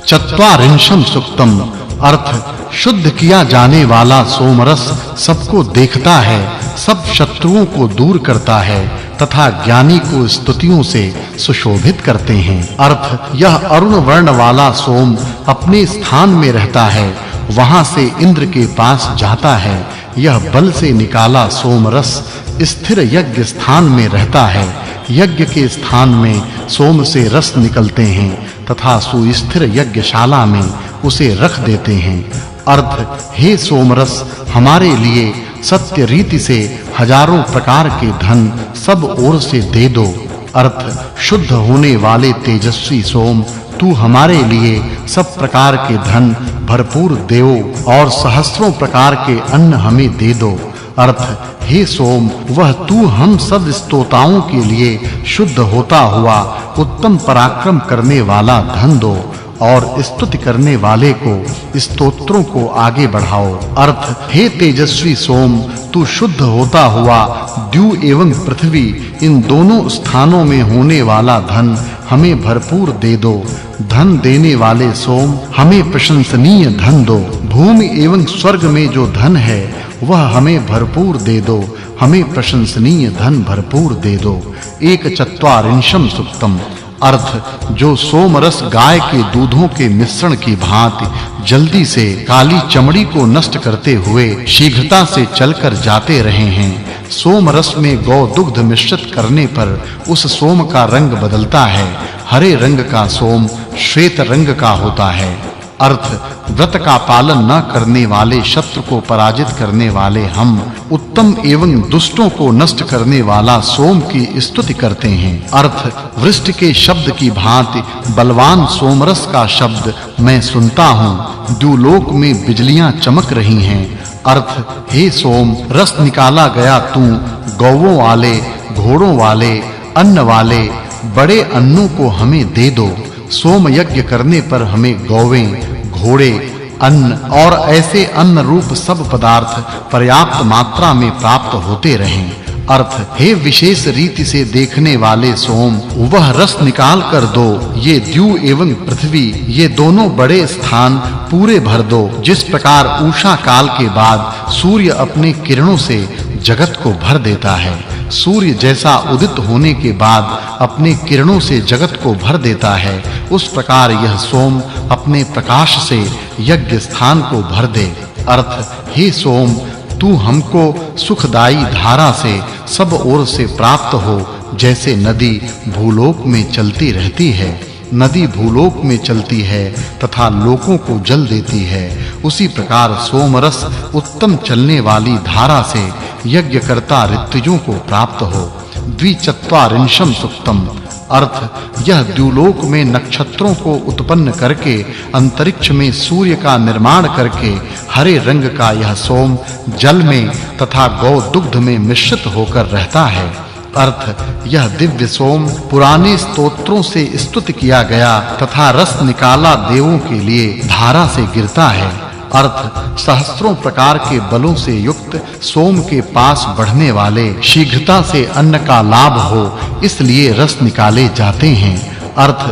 चत्वारिंशम सुक्तम। अर्थ शुद्ध किया जाने वाला सोमरस सबको देखता है, सब शत्रुओं को दूर करता है तथा ज्ञानी को स्तुतियों से सुशोभित करते हैं। अर्थ यह अरुण वर्ण वाला सोम अपने स्थान में रहता है, वहां से इंद्र के पास जाता है। यह बल से निकाला सोमरस स्थिर यज्ञ स्थान में रहता है। यज्ञ के स्थान में सोम से रस निकलते हैं तथा सुस्थिर यज्ञशाला में उसे रख देते हैं। अर्थ हे सोमरस, हमारे लिए सत्य रीति से हजारों प्रकार के धन सब ओर से दे दो। अर्थ शुद्ध होने वाले तेजस्वी सोम, तू हमारे लिए सब प्रकार के धन भरपूर देओ और सहस्त्रों प्रकार के अन्न हमें दे दो। अर्थ हे सोम, वह तू हम सब स्तोताओं के लिए शुद्ध होता हुआ उत्तम पराक्रम करने वाला धन दो और स्तुति करने वाले को स्तोत्रों को आगे बढ़ाओ। अर्थ हे तेजस्वी सोम, तू शुद्ध होता हुआ द्यू एवं पृथ्वी इन दोनों स्थानों में होने वाला धन हमें भरपूर दे दो। धन देने वाले सोम, हमें प्रशंसनीय धन दो। भूमि एवं स्वर्ग में जो धन है वह हमें भरपूर दे दो। हमें प्रशंसनीय धन भरपूर दे दो। एक चत्वारिंशम सुक्तम। अर्थ जो सोमरस गाय के दूधों के मिश्रण की भांति जल्दी से काली चमड़ी को नष्ट करते हुए शीघ्रता से चलकर जाते रहे हैं। सोमरस में गौ दुग्ध मिश्रित करने पर उस सोम का रंग बदलता है। हरे रंग का सोम श्वेत रंग का होता है। अर्थ व्रत का पालन न करने वाले शत्रु को पराजित करने वाले हम उत्तम एवं दुष्टों को नष्ट करने वाला सोम की स्तुति करते हैं। अर्थ वृष्टि के शब्द की भांति बलवान सोमरस का शब्द मैं सुनता हूँ। द्युलोक में बिजलियां चमक रही हैं। अर्थ हे सोम, रस निकाला गया तू गौओं वाले, घोड़ों वाले, अन्न वाले बड़े अन्नों को हमें दे दो। सोम यज्ञ करने पर हमें गौवें, घोड़े, अन्न और ऐसे अन्न रूप सब पदार्थ पर्याप्त मात्रा में प्राप्त होते रहें। अर्थ हे विशेष रीति से देखने वाले सोम, वह रस निकाल कर दो। ये द्यू एवं पृथ्वी ये दोनों बड़े स्थान पूरे भर दो। जिस प्रकार उषा काल के बाद सूर्य अपने किरणों से जगत को भर देता है, सूर्य जैसा उदित होने के बाद अपने किरणों से जगत को भर देता है, उस प्रकार यह सोम अपने प्रकाश से यज्ञ स्थान को भर दे। अर्थ हे सोम, तू हमको सुखदाई धारा से सब ओर से प्राप्त हो। जैसे नदी भूलोक में चलती रहती है, नदी भूलोक में चलती है तथा लोकों को जल देती है, उसी प्रकार सोमरस उत्तम चलने वाली धारा से यज्ञ करता ऋतुजों को प्राप्त हो। द्विचत्वारिंशम सुक्तम। अर्थ यह द्युलोक में नक्षत्रों को उत्पन्न करके अंतरिक्ष में सूर्य का निर्माण करके हरे रंग का यह सोम जल में तथा गौ दुग्ध में मिश्रित होकर रहता है। अर्थ यह दिव्य सोम पुराने स्तोत्रों से स्तुति किया गया तथा रस निकाला देवों के लिए धारा से गिरता है। अर्थ सहस्त्रों प्रकार के बलों से युक्त सोम के पास बढ़ने वाले शीघ्रता से अन्न का लाभ हो, इसलिए रस निकाले जाते हैं। अर्थ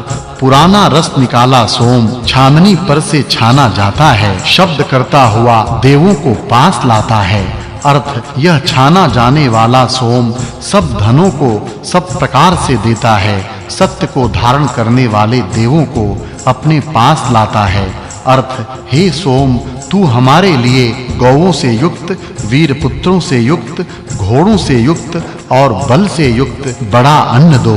पुराना रस निकाला सोम छाननी पर से छाना जाता है, शब्द करता हुआ देवों को पास लाता है। अर्थ यह छाना जाने वाला सोम सब धनों को सब प्रकार से देता है, सत्य को धारण करने वाले देवों को अपने पास लाता है। अर्थ हे सोम, तू हमारे लिए गौओं से युक्त, वीर पुत्रों से युक्त, घोड़ों से युक्त और बल से युक्त बड़ा अन्न दो।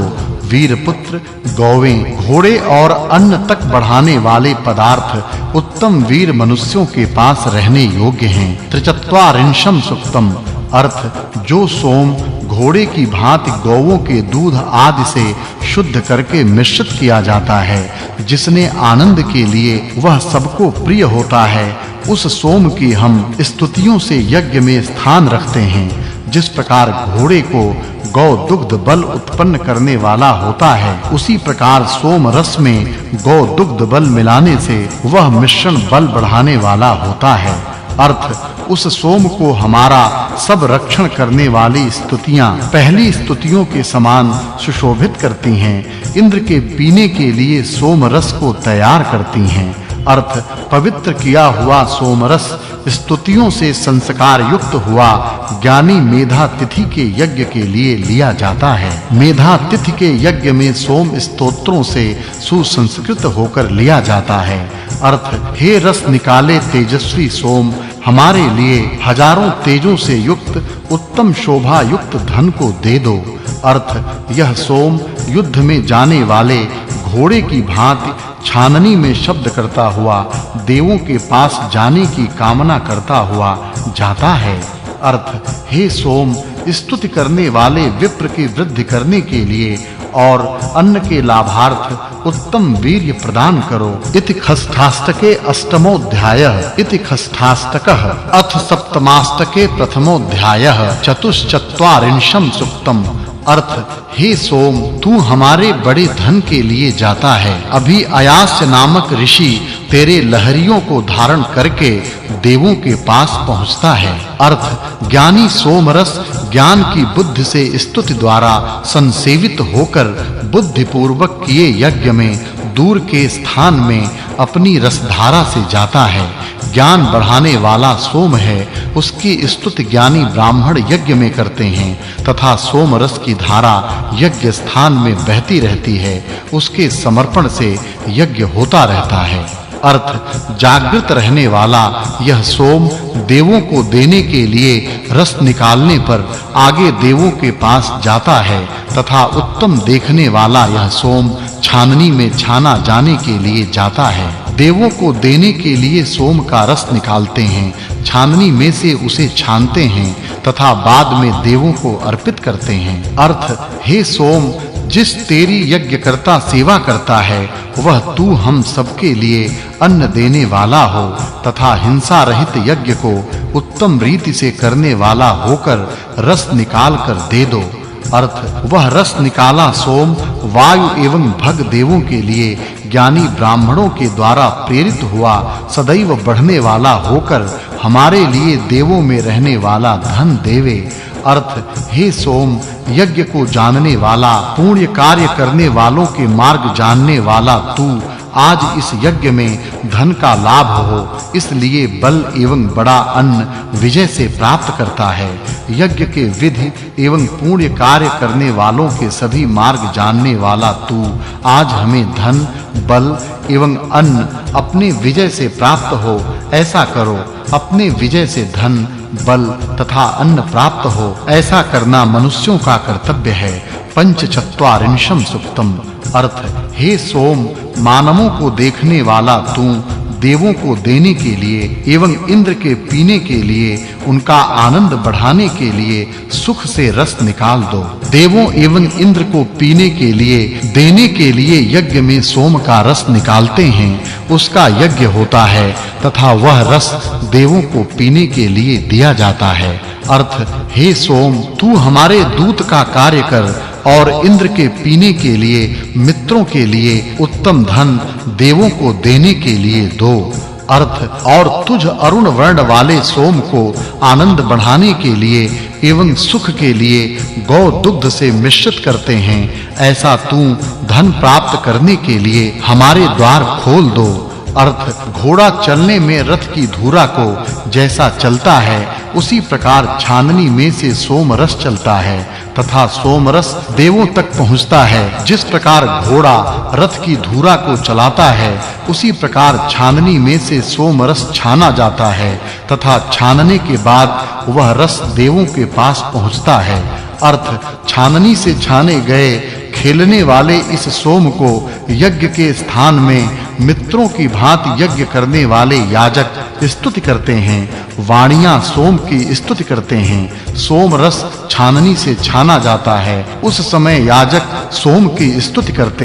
वीर पुत्र, गौवें, घोड़े और अन्न तक बढ़ाने वाले पदार्थ उत्तम वीर मनुष्यों के पास रहने योग्य हैं। त्रिचत्वारिंशम सुक्तम। अर्थ जो सोम घोड़े की भांति गौओं के दूध आदि से शुद्ध करके मिश्रित किया जाता है, जिसने आनंद के लिए वह सबको प्रिय होता है, उस सोम की हम स्तुतियों से यज्ञ में स्थान रखते हैं। जिस प्रकार घोड़े को गौ दुग्ध बल उत्पन्न करने वाला होता है, उसी प्रकार सोम रस में गौ दुग्ध बल मिलाने से वह मिश्रण बल बढ़ाने वाला होता है। अर्थ उस सोम को हमारा सब रक्षण करने वाली स्तुतियां पहली स्तुतियों के समान सुशोभित करती हैं। इंद्र के पीने के लिए सोम रस को तैयार करती हैं। अर्थ पवित्र किया हुआ सोम रस स्तुतियों से संस्कार युक्त हुआ ज्ञानी मेधा तिथि के यज्ञ के लिए लिया जाता है। मेधा तिथि के यज्ञ में सोम स्तोत्रों से सुसंस्कृत होकर लिया जाता है। अर्थ हे रस निकाले तेजस्वी सोम, हमारे लिए हजारों तेजों से युक्त उत्तम शोभा युक्त धन को दे दो। अर्थ यह सोम युद्ध में जाने वाले घोड़े की भांति छाननी में शब्द करता हुआ देवों के पास जाने की कामना करता हुआ जाता है। अर्थ हे सोम, स्तुति करने वाले विप्र की वृद्धि करने के लिए और अन्न के लाभार्थ उत्तम वीर्य प्रदान करो। इति खष्ठाष्टके अष्टमोऽध्यायः इति खष्ठाष्टकः अथ सप्तमाष्टके प्रथमोऽध्यायः चतुश्चत्वारिंशं सूक्तम्। अर्थ हे सोम, तू हमारे बड़े धन के लिए जाता है। अभी अयास्य नामक ऋषि तेरे लहरियों को धारण करके देवों के पास पहुंचता है। अर्थ ज्ञानी सोमरस ज्ञान की बुद्धि से स्तुति द्वारा संसेवित होकर बुद्धि पूर्वक किए यज्ञ में दूर के स्थान में अपनी रसधारा से जाता है। ज्ञान बढ़ाने वाला सोम है, उसकी स्तुति ज्ञानी ब्राह्मण यज्ञ में करते हैं तथा सोम रस की धारा यज्ञ स्थान में बहती रहती है। उसके समर्पण से यज्ञ होता रहता है। अर्थ जागृत रहने वाला यह सोम देवों को देने के लिए रस निकालने पर आगे देवों के पास जाता है तथा उत्तम देखने वाला यह सोम छाननी में छाना जाने के लिए जाता है। देवों को देने के लिए सोम का रस निकालते हैं, छाननी में से उसे छानते हैं तथा बाद में देवों को अर्पित करते हैं। अर्थ हे सोम, जिस तेरी यज्ञकर्ता सेवा करता है वह तू हम सबके लिए अन्न देने वाला हो तथा हिंसा रहित यज्ञ को उत्तम रीति से करने वाला होकर रस निकाल कर दे दो। अर्थ वह रस निकाला सोम वायु एवं भग देवों के लिए ज्ञानी ब्राह्मणों के द्वारा प्रेरित हुआ सदैव बढ़ने वाला होकर हमारे लिए देवों में रहने वाला धन देवे। अर्थ हे सोम, यज्ञ को जानने वाला पुण्य कार्य करने वालों के मार्ग जानने वाला तू आज इस यज्ञ में धन का लाभ हो, इसलिए बल एवं बड़ा अन्न विजय से प्राप्त करता है। यज्ञ के विधि एवं पुण्य कार्य करने वालों के सभी मार्ग जानने वाला तू आज हमें धन, बल एवं अन्न अपने विजय से प्राप्त हो, ऐसा करो। अपने विजय से धन, बल तथा अन्न प्राप्त हो, ऐसा करना मनुष्यों का कर्तव्य है। पंचचत्वारिंशं सूक्तम्। अर्थ हे सोम, मानवों को देखने वाला तू देवों को देने के लिए एवं इंद्र के पीने के लिए उनका आनंद बढ़ाने के लिए सुख से रस निकाल दो। देवों एवं इंद्र को पीने के लिए देने के लिए यज्ञ में सोम का रस निकालते हैं, उसका यज्ञ होता है तथा वह रस देवों को पीने के लिए दिया जाता है। अर्थ हे सोम, तू हमारे दूत का कार्य कर और इंद्र के पीने के लिए मित्रों के लिए उत्तम धन देवों को देने के लिए दो। अर्थ और तुझ अरुण वर्ण वाले सोम को आनंद बढ़ाने के लिए एवं सुख के लिए गौ दुग्ध से मिश्रित करते हैं, ऐसा तू धन प्राप्त करने के लिए हमारे द्वार खोल दो। अर्थ घोड़ा चलने में रथ की धुरा को जैसा चलता है उसी प्रकार छाननी में से सोम रस चलता है तथा सोम रस देवों तक पहुंचता है। जिस प्रकार घोड़ा रथ की धुरा को चलाता है उसी प्रकार छाननी में से सोम रस छाना जाता है तथा छानने के बाद वह रस देवों के पास पहुंचता है। अर्थ छाननी से छाने गए खेलने वाले इस सोम को यज्ञ के स्थान में मित्रों की भांति यज्ञ करने वाले याजक स्तुति करते हैं, वाणियां सोम की स्तुति करते हैं। सोम रस छाननी से छाना जाता है, उस समय याजक सोम की स्तुति करते